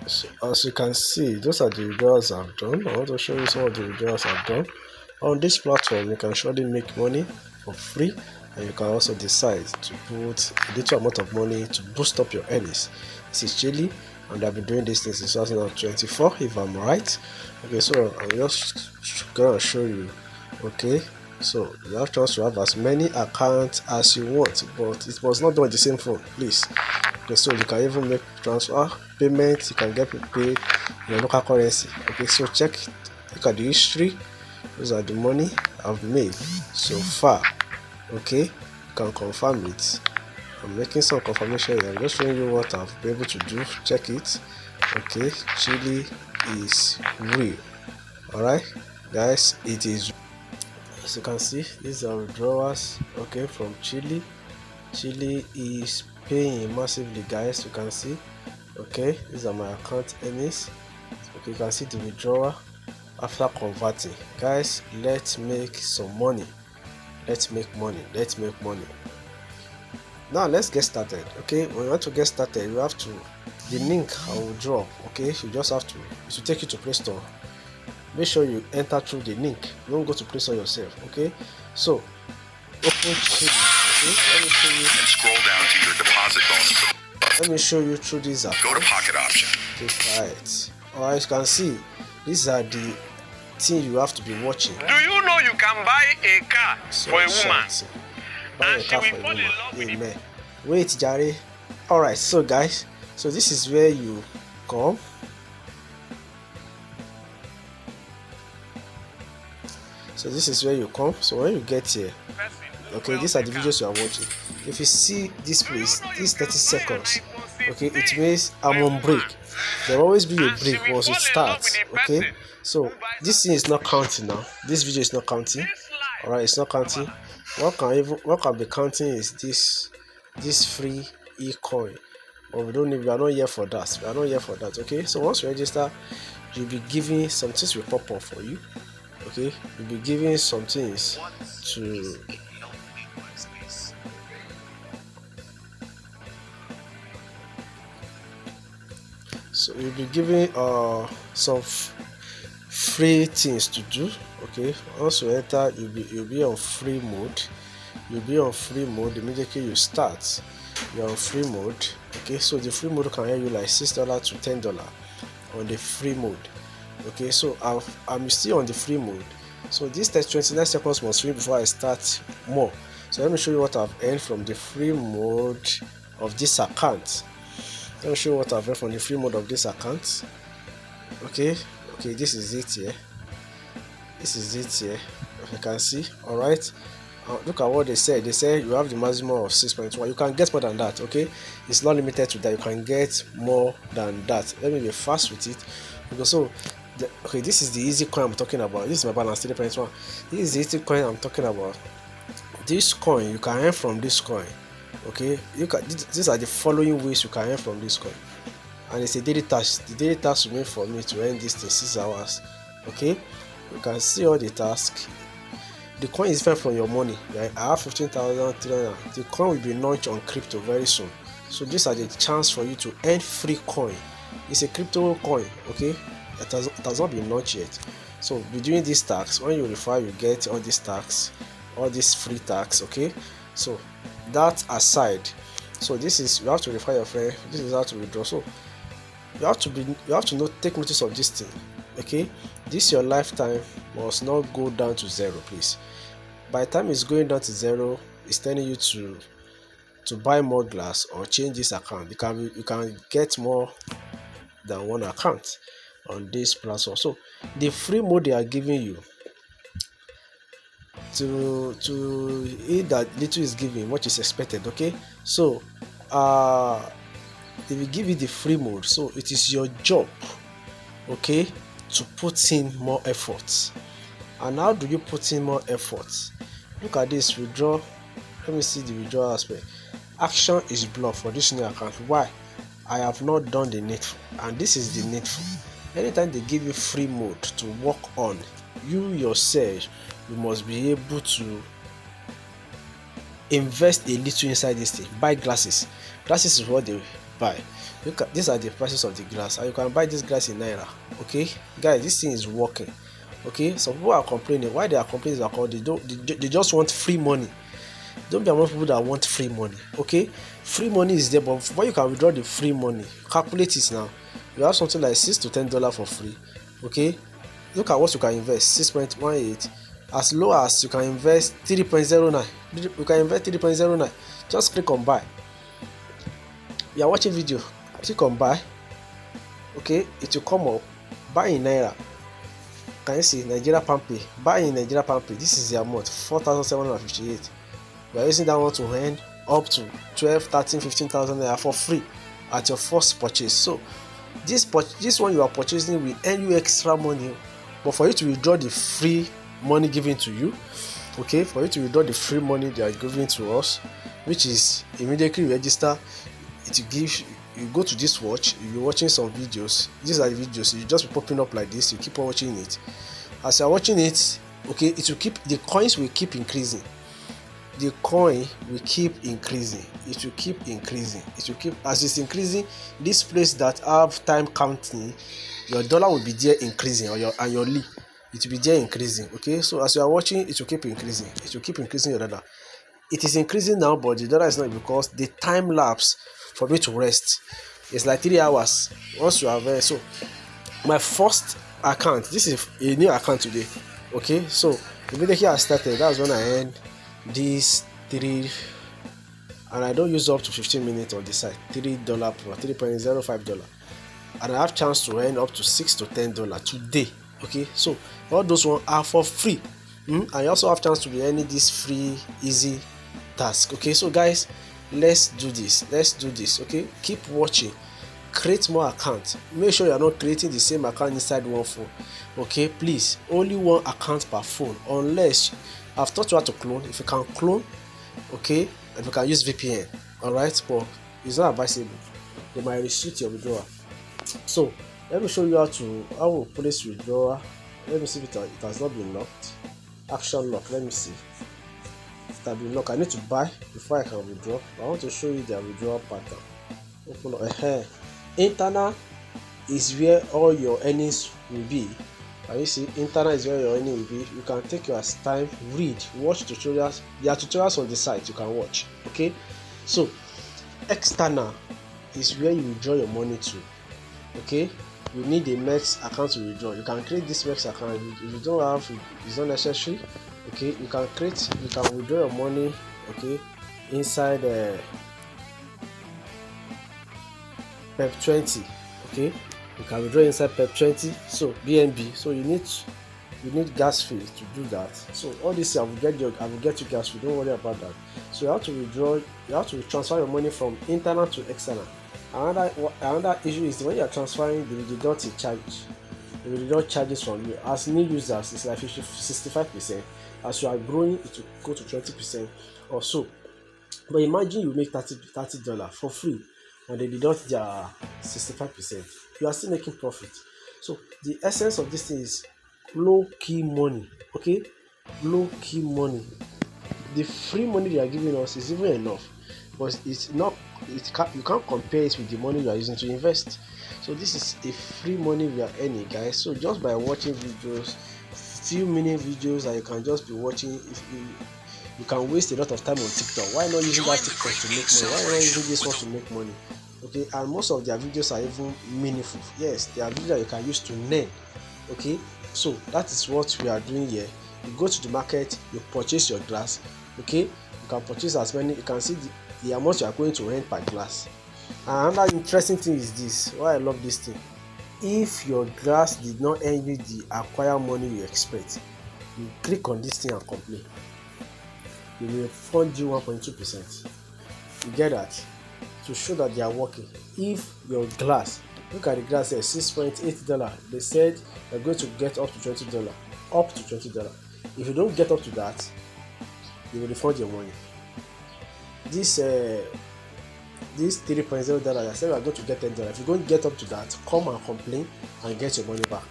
So as you can see, those are the withdrawals I've done. I want to show you some of the withdrawals I've done. On this platform, you can surely make money for free, and you can also decide to put a little amount of money to boost up your earnings. This is Cheele, and I've been doing this since 2024, if I'm right. Okay, so I'm just gonna show you. Okay, so you have chance to have as many accounts as you want, but it must not be on the same phone, please. Okay, so you can even make transfer payments, you can get paid in your local currency. Okay, so look at the history. Those are the money I've made so far. Okay, you can confirm it. I'm making some confirmation here. I'm just showing you what I've been able to do. Check it. Okay, Cheele is real. Alright, guys, it is. As you can see, these are withdrawals. Okay, from Cheele. Cheele is paying massively, guys. You can see. Okay, these are my account earnings. Okay, you can see the withdrawal after converting. Guys, let's make some money. Let's make money. Now let's get started. Okay, when you want to get started, you have to, the link I will drop. Okay, you just have to, it will take you to Play Store. Make sure you enter through the link. You don't go to Play Store yourself. Okay, so open Cheele. Okay, let me show you. And scroll down to your deposit bonus. Let me show you through this app. Go to pocket option. Okay, right. Alright, you can see these are the things you have to be watching. Do you know you can buy a car for a woman? Buy a car for a woman. Amen. Wait, Jare. Alright, so guys, so this is where you come. So this is where you come. So when you get here, okay, these are the videos you are watching. If you see this place, this 30 seconds, okay, it means I'm on break. There will always be a break once it starts. Okay, so this thing is not counting now. This video is not counting. Alright, it's not counting. What can be counting is this free e-coin. But we are not here for that. We are not here for that. Okay, so once you register, you'll be giving some things will pop up for you. Okay, you'll be giving some things to so you'll be giving some free things to do. Okay, once you enter, you'll be on free mode. You'll be on free mode immediately you start. You're on free mode. Okay, so the free mode can earn you like $6 to $10 on the free mode. Okay, so I'm still on the free mode. So this 29 seconds must free before I start more. So let me show you what I've earned from the free mode of this account. Let me show you what I've earned from the free mode of this account. Okay, this is it here. This is it here. If you can see, all right. Look at what they said. They say you have the maximum of 6.1. You can get more than that. Okay, it's not limited to that. You can get more than that. Let me be fast with it. Because so, okay, this is the easy coin I'm talking about. This is my balance 3.1. This is the easy coin I'm talking about. This coin you can earn from this coin. Okay, these are the following ways you can earn from this coin. And it's a daily task. The daily task will mean for me to earn this in 6 hours. Okay, you can see all the tasks. The coin is different from your money. Right? I have 15,300. The coin will be launched on crypto very soon. So these are the chance for you to earn free coin. It's a crypto coin. Okay, it has not been launched yet. So be doing these tax. When you refer, you get all these tax, all these free tax. Okay, so that aside, so this is, you have to refer your friend. This is how to withdraw. So you have to take notice of this thing. Okay, this your lifetime must not go down to zero, please. By the time it's going down to zero, it's telling you to buy more glass or change this account. You can get more than one account on this platform. So the free mode they are giving you, to eat that little is giving what is expected. Okay, so they will give you the free mode, so it is your job, okay, to put in more effort. And how do you put in more effort? Look at this withdraw. Let me see the withdrawal aspect. Action is blocked for this new account. Why? I have not done the needful, and this is the needful. Anytime they give you free mode to work on, you yourself, you must be able to invest a little inside this thing. Buy glasses. Glasses is what they buy. Look at these are the prices of the glass, and you can buy this glass in naira. Okay, guys, this thing is working. Okay, some people are complaining. Why they are complaining is because they just want free money. Don't be among people that want free money. Okay, free money is there, but before you can withdraw the free money, calculate it now. You have something like $6 to $10 for free. Okay, look at what you can invest. 6.18. As low as you can invest 3.09. You can invest 3.09. Just click on buy. You are watching video, click on buy. Okay, it will come up. Buy in naira. Can you see Nigeria Pampe? Buy in Nigeria Pampe. This is the amount 4,758. We are using that one to earn up to 12, 13, 15,000 naira for free at your first purchase. So this one you are purchasing will earn you extra money, but for you to withdraw the free money given to you, okay, for you to withdraw the free money they are giving to us, which is immediately register, it will give you go to this watch, you're watching some videos. These are the videos, you just be popping up like this, you keep on watching it. As you're watching it, okay, it will keep, the coins will keep increasing. The coin will keep increasing. It will keep increasing. It will keep, as it's increasing, this place that have time counting, your dollar will be there increasing, or your li, it will be there increasing. Okay, so as you are watching, it will keep increasing. It will keep increasing your dollar. It is increasing now, but the dollar is not, because the time lapse for me to rest is like 3 hours. Once you have so my first account, this is a new account today. Okay, so immediately I started, that's when I earned these 3, and I don't use up to 15 minutes on the site. $3 per $3.05, and I have chance to earn up to $6 to $10 today. Okay, so all those ones are for free. I also have chance to be earning this free easy task. Okay, so guys, let's do this. Okay, keep watching, create more accounts. Make sure you are not creating the same account inside one phone. Okay, please, only one account per phone, unless I've taught you how to clone. If you can clone, okay, and you can use VPN, all right, but it's not advisable. They might restrict your withdrawal. So let me show you how to place withdrawal. Let me see if it has not been locked. Action lock. Let me see. It has been locked. I need to buy before I can withdraw. I want to show you the withdrawal pattern. Open up. Internal is where all your earnings will be. And you see, internal is where your earning will be. You can take your time, read, watch tutorials. There are tutorials on the site you can watch. Okay, so external is where you withdraw your money to. Okay, you need a MEX account to withdraw. You can create this MEX account. If you don't have, it's not necessary. Okay, you can withdraw your money. Okay, inside PEP 20. Okay, you can withdraw inside PEP 20. So BNB. So you need gas fee to do that. So all this I will get you gas fee. Don't worry about that. So you have to withdraw. You have to transfer your money from internal to external. Another issue is when you are transferring, they will deduct a charge. They will deduct charges from you. As new users, it's like 65%. As you are growing, it will go to 20% or so. But imagine you make $30 for free, and they deduct their 65%. You are still making profit. So the essence of this thing is low key money. Okay, low key money. The free money they are giving us is even enough, but it's not. You can't compare it with the money you are using to invest. So this is a free money we are earning, guys. So just by watching videos, few minute videos that you can just be watching, if you can waste a lot of time on TikTok. Why not using that TikTok to make money? Why not using this one to make money? Okay, and most of their videos are even meaningful. Yes, they are videos that you can use to learn. Okay, so that is what we are doing here. You go to the market, you purchase your glass. Okay, you can purchase as many. You can see the amount you are going to earn per glass. And another interesting thing is this, why I love this thing. If your glass did not earn you the acquire money you expect, you click on this thing and complain, they will fund you 1.2%. You get that? To show that they are working. If your glass, look at the glass here, $6.8, they said you're going to get up to $20. Up to $20. If you don't get up to that, they will refund your money. This $3.0, I said we are going to get $10. If you don't get up to that, come and complain and get your money back.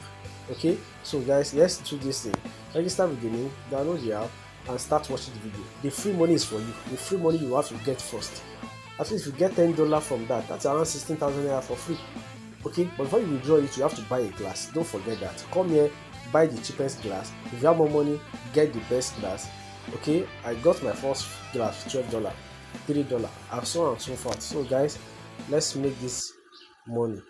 Okay, so guys, let's do this thing. Register with the link, download the app, and start watching the video. The free money is for you. The free money you have to get first. At least if you get $10 from that, that's around 16,000 naira for free. Okay, but before you withdraw it, you have to buy a glass. Don't forget that. Come here, buy the cheapest glass. If you have more money, get the best glass. Okay, I got my first glass $12, $3, and so on and so forth. So guys, let's make this money.